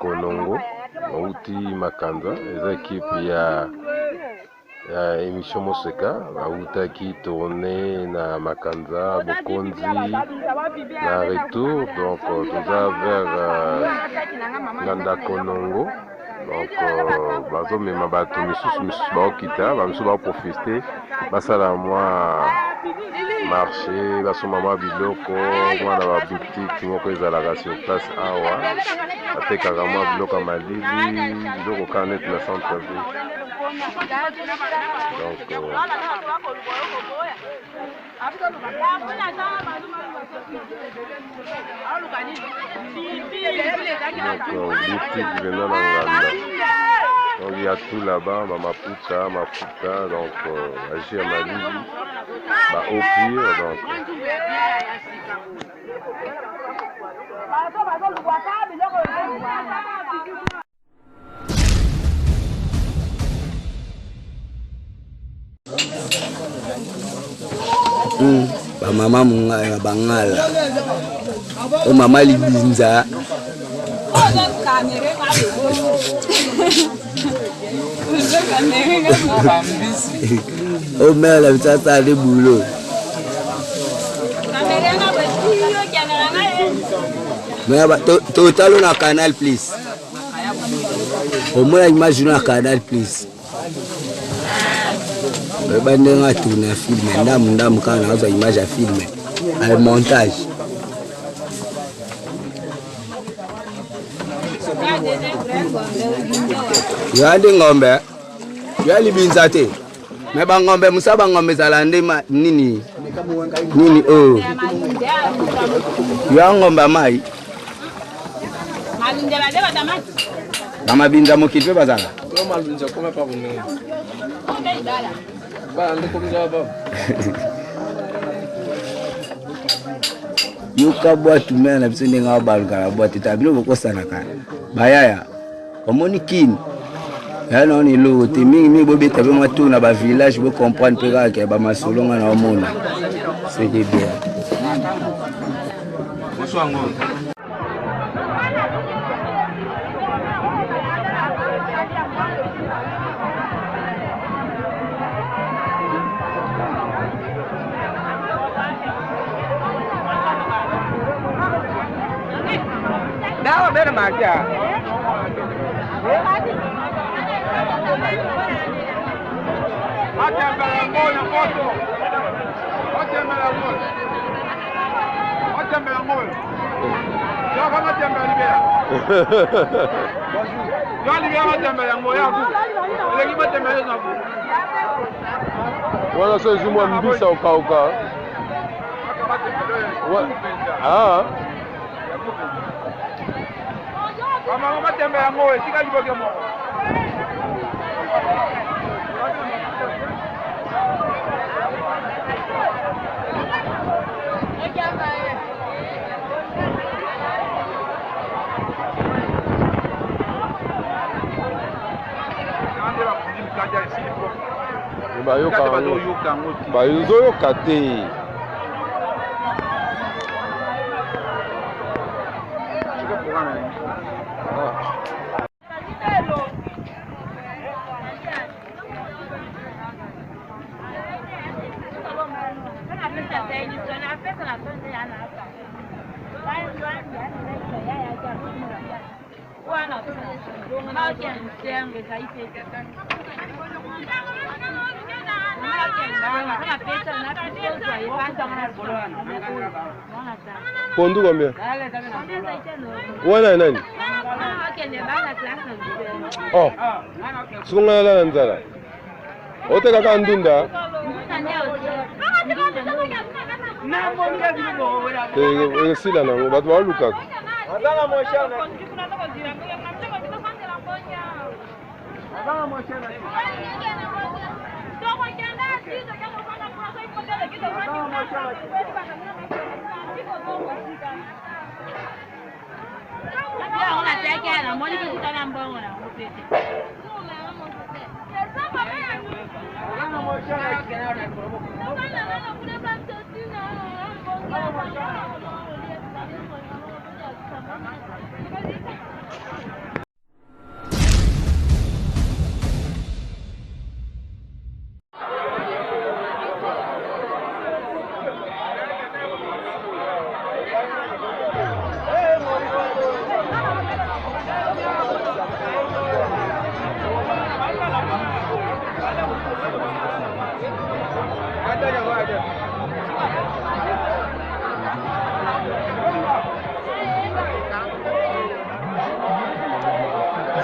Congo, Outi Makanza, les équipes ya Emission Moseka, Outa qui tournait na Makanza, Bokonzi, na retour, donc tout ça vers Nanda Congo. Donc, bazo mema bato misusu baokita, bamisu baprofite, basala mwa marché, basoma mwa biloko, mwana ba boutique moko ezalaka sur place awa, batekaka mwa biloko ya malili, biloko kaka neti na centre ville. Donc, donc il y a tout là-bas, Maputa, Maputa, donc agir à Mali, au pire, donc. Mama munga bangala o mama libinza o mère la tata de boulot total on a canal plus au moins imagine un canal plus bandenga tourner film ndam kana aza image à film à montage yandi ngombe yali binzate me bangombe musaba ngombe zalande nini oh ya ngombe mai kama binza mokilpe bazala yuka boîte mena bisende nga balga boîte tabilo bokosana kana bayaya omoni kin ya non ni lo te mingi bobeta be matu na ba village bo comprendre pe ka ba masolonga na omona c'est bien bonsoir ngo Dawa bere makia. Atembea moyo moto. Atembea moyo. Atembea moyo. Yo kama tembea libera. Yo libera tembea moyo yangu. Ile kiba tembea na. Wala sio jumwa mbisa ukauka. Ah. Kama matembea moyo sika jiboke mo. Bayoka te. Pondu combien? Wana nani? Oh. Sunga la nzala. Oteka kandunda. Sila nango batu baluka. Azana moshana. Azana moshana.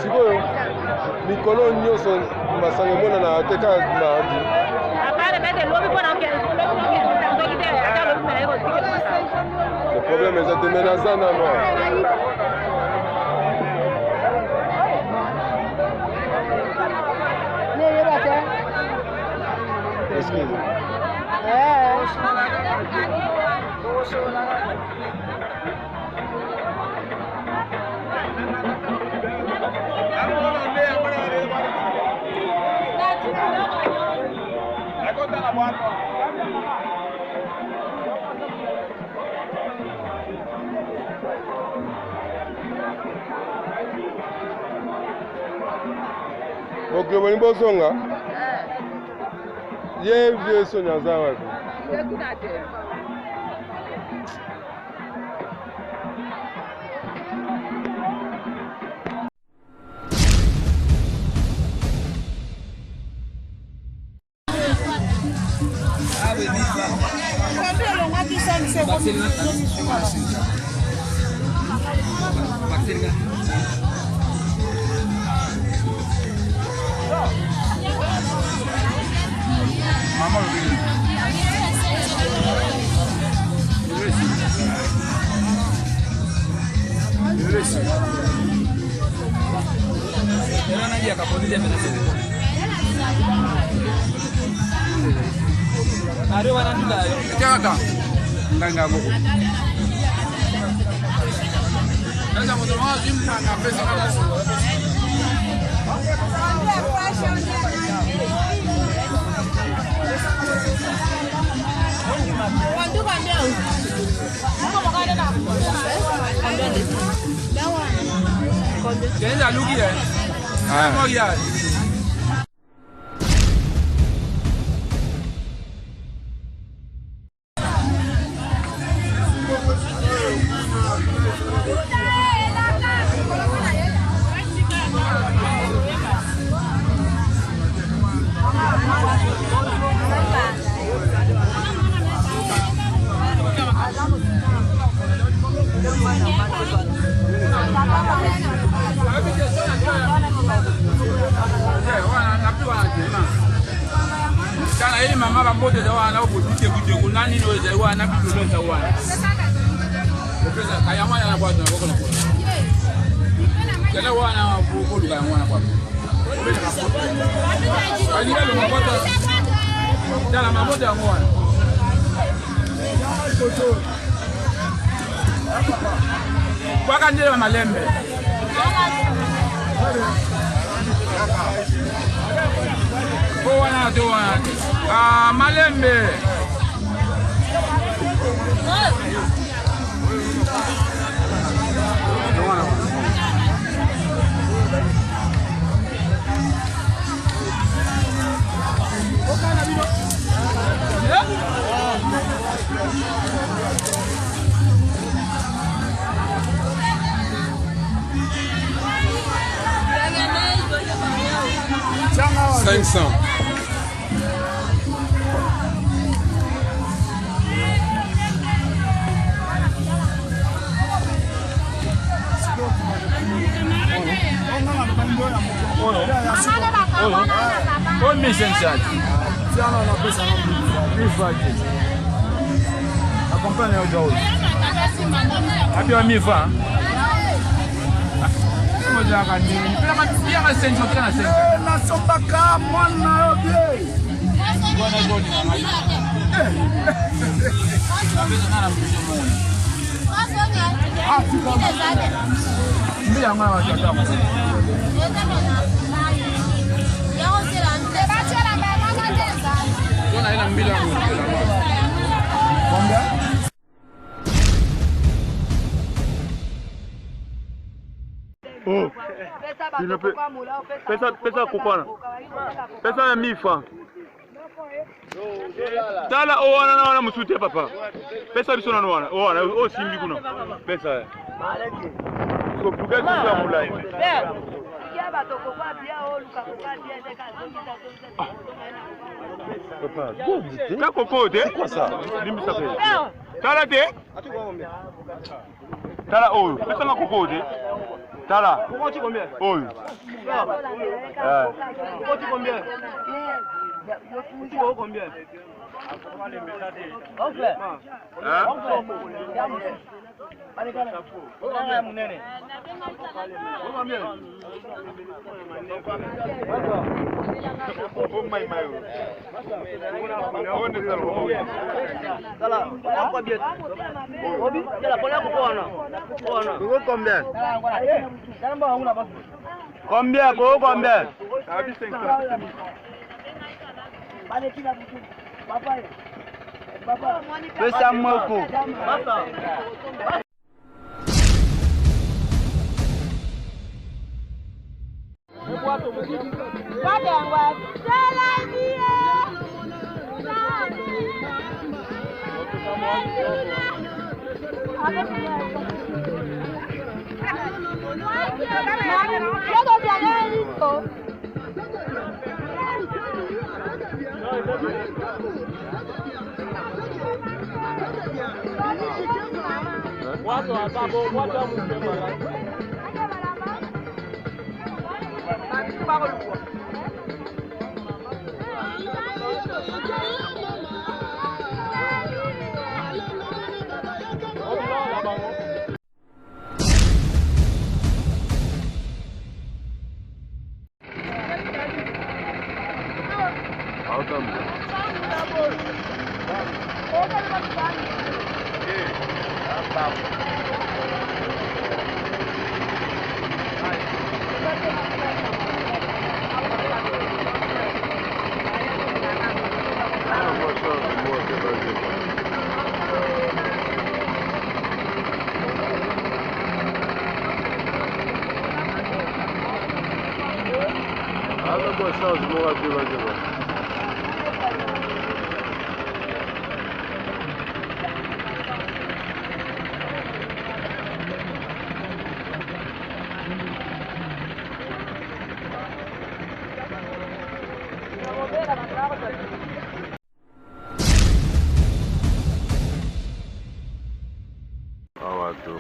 Sikoyo mikolo nyonso masango mona na teka mardi. Le problème est de menacer na moi. Excuse. Ok, wani bozonga? Ye vie sonya zawa. Malembe. Malembe. $500. Oh, mission chat. Acompanha o João. Aqui é a minha fã. Oh. Pesa kokwana. Pesa ya mifa. Tala wana musute papa. Pesa bisona wana. Wana o simbi kuna. Pesa. Ko buga tu mulai. Papa, t'as cocoté? C'est quoi ça? T'as la T'as la oh, qu'est-ce que t'as cocoté? T'as la oh. Combien? Pesa mwako.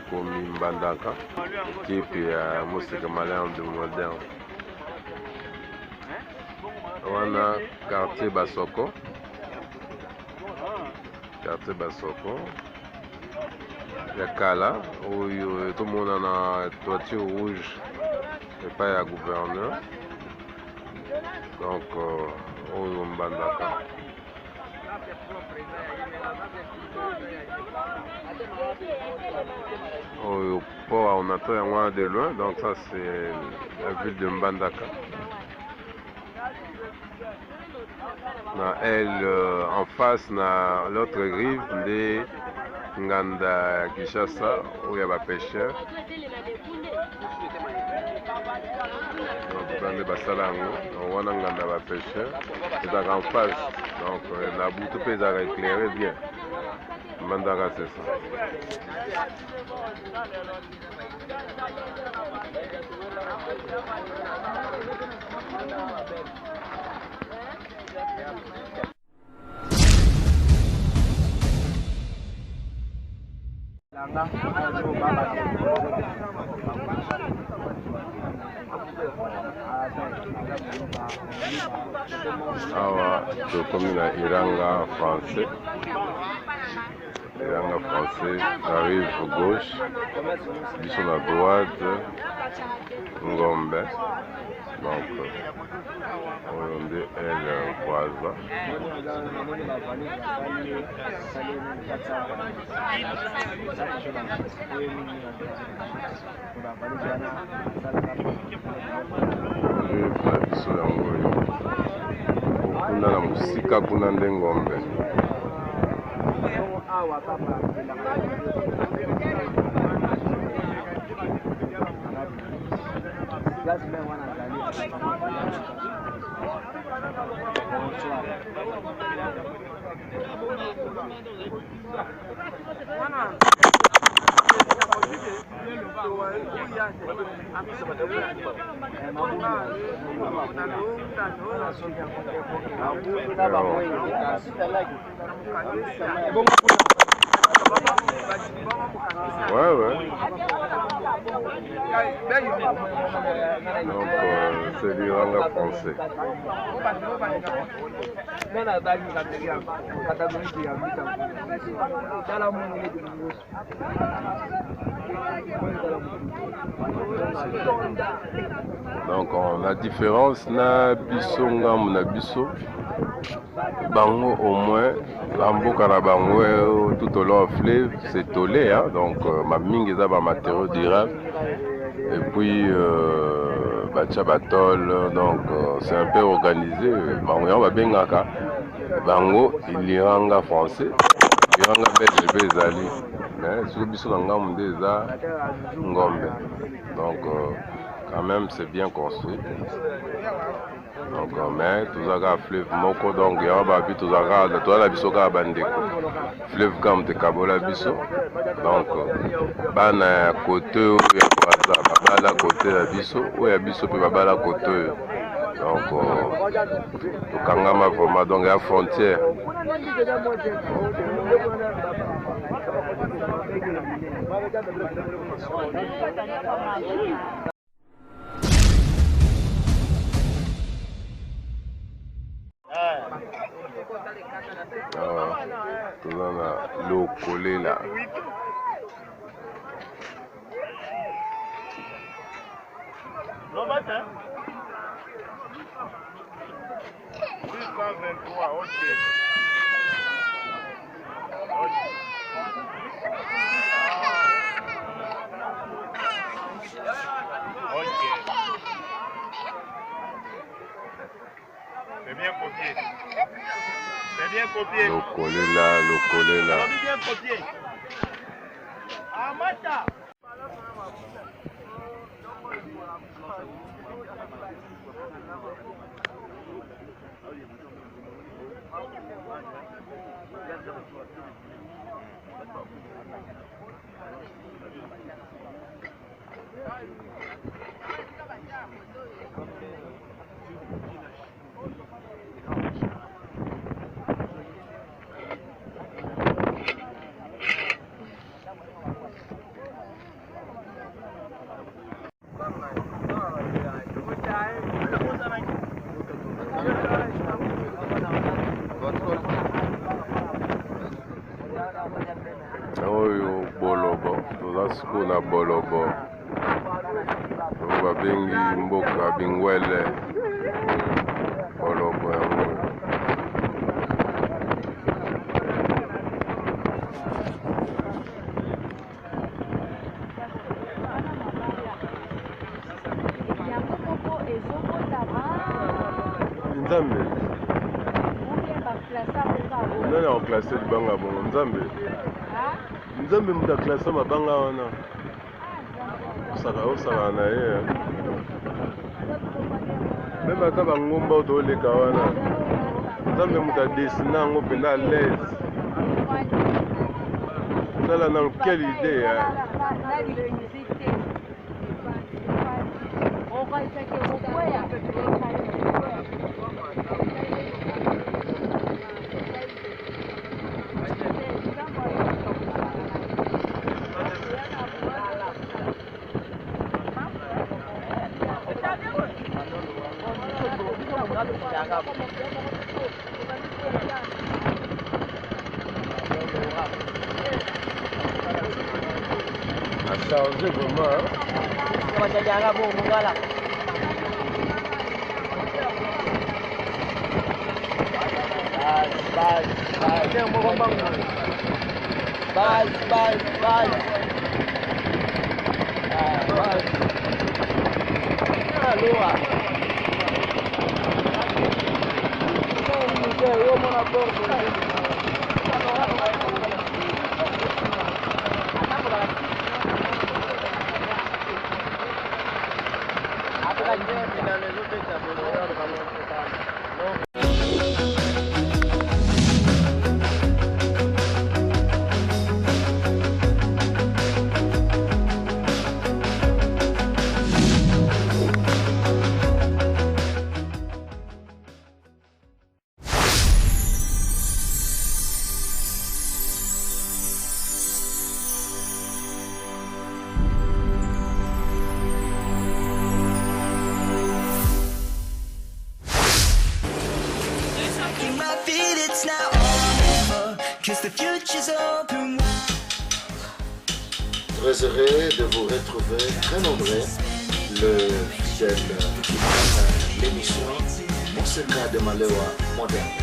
Komi Mbandaka, type ya Moseka malin de moderne. Wana quartier Basoko. Quartier Basoko. Ya kala, où tout le monde a une toiture rouge et pas ya gouverneur. Donc, au Mbandaka. Au port, on attend un de loin, donc ça c'est la ville de Mbandaka. Elle en face, na l'autre rive de Nganda Kishasa, où il y a des pêcheurs. Donc, dans les Bassalango, on voit Nganda des pêcheurs. C'est en face, donc la boutique peut être éclairée bien. Mbandaka, c'est ça. Awa, comme la Iranga français. Iranga français arrive à gauche, ils sont à droite, Ngombe. Donc, on dit elle croise là. Kuna na musika kuna nde Ngombe. Ouais, ouais. Donc, c'est l'Iranga français. Donc, la différence, na biso ngam na biso, bango au moins, l'amboka na bango tout au long fleuve, c'est tolé, hein? Donc ma mingi za ba matériaux durables. Et puis bacha batol, donc c'est un peu organisé. Bango ba bengaka bango iliranga français, iliranga belge bezali. Mais sur biso ngam ndeza ngombe. Donc quand même c'est bien construit. Donc mais tout ça fleuve moko donc ya ba bi tout ça to la biso ka bandeko fleuve comme te kabola biso donc bana côté ya kwaza babala côté ya biso ou ya biso pe babala côté donc to kangama vraiment donc ya frontière. Tout dans l'eau collée là. C'est bien copié. C'est bien copié. L'eau collée là, l'eau collée là. C'est bien copié. Ah, Mata. Oyo bolobo, tozasiko na bolobo. Babengi mboka bingwele. Bolobo yango. Nzambe. On a classé le banga bon Nzambe. Nzambe muta classé ma banga wana. Osaka na ye. Même ata bangomba to leka wana. Nzambe muta dessiner ngo pena l'aise. Tala na quelle idée hein. A changé vraiment hein. Très heureux de vous retrouver très nombreux, le fidèle l'émission Moseka de Malewa moderne.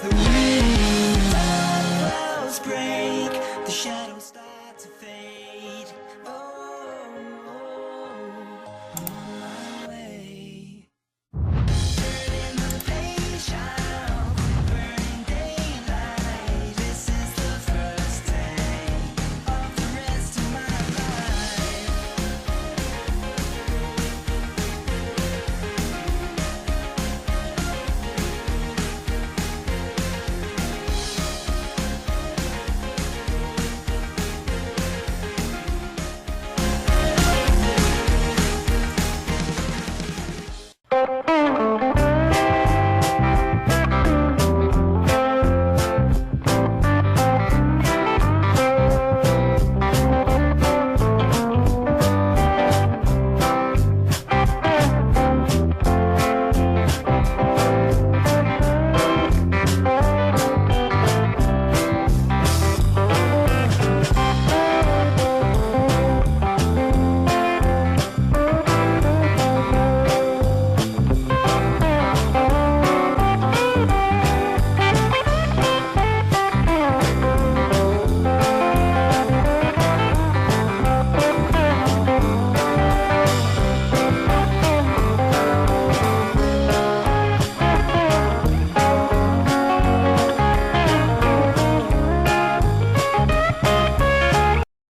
The rain, clouds break, the shadows start to fade.